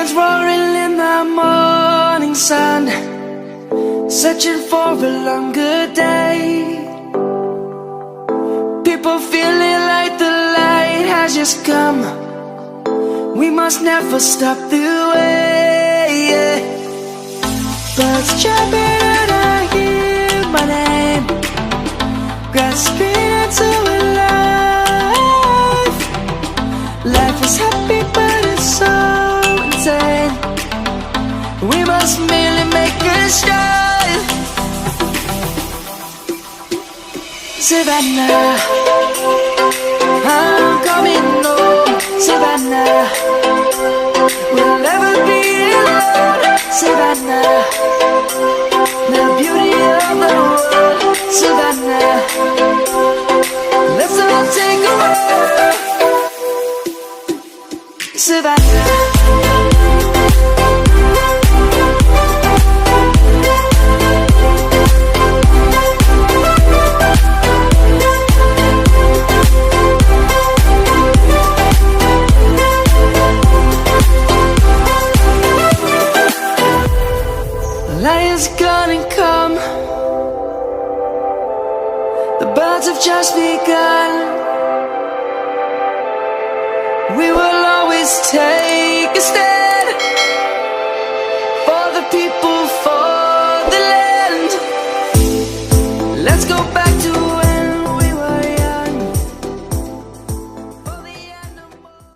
Lions roaring in the morning sun, searching for a longer day. People feeling like the light has just come. We must never stop the way. Birds chirping and I hear my name, grasping into a life. Life is happy but it's so insane. We must merely make a start. Savannah, I'm coming home. Savannah, we'll never be alone. Savannah, the beauty of the world. Savannah, let's all take a walk. Savannah. Lion's gonna come. The birds have just begun. We will always take a stand for the people, for the land. Let's go back to when we were young. For the animals.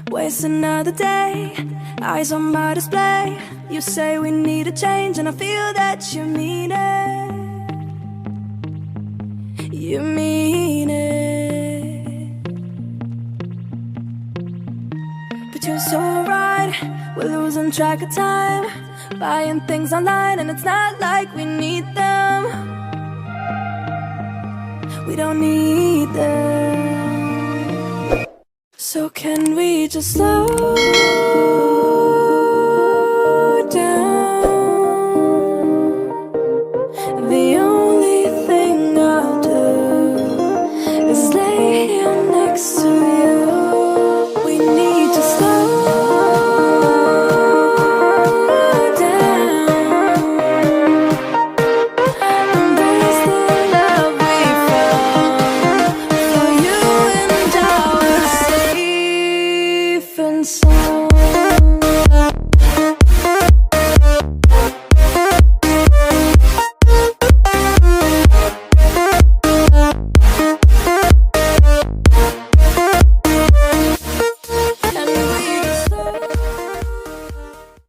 Waste another day, eyes on my display. You say we need a change and I feel that you mean it. You mean it. But you're so right, we're losing track of time, buying things online and it's not like we need them. We don't need them. So can we just slow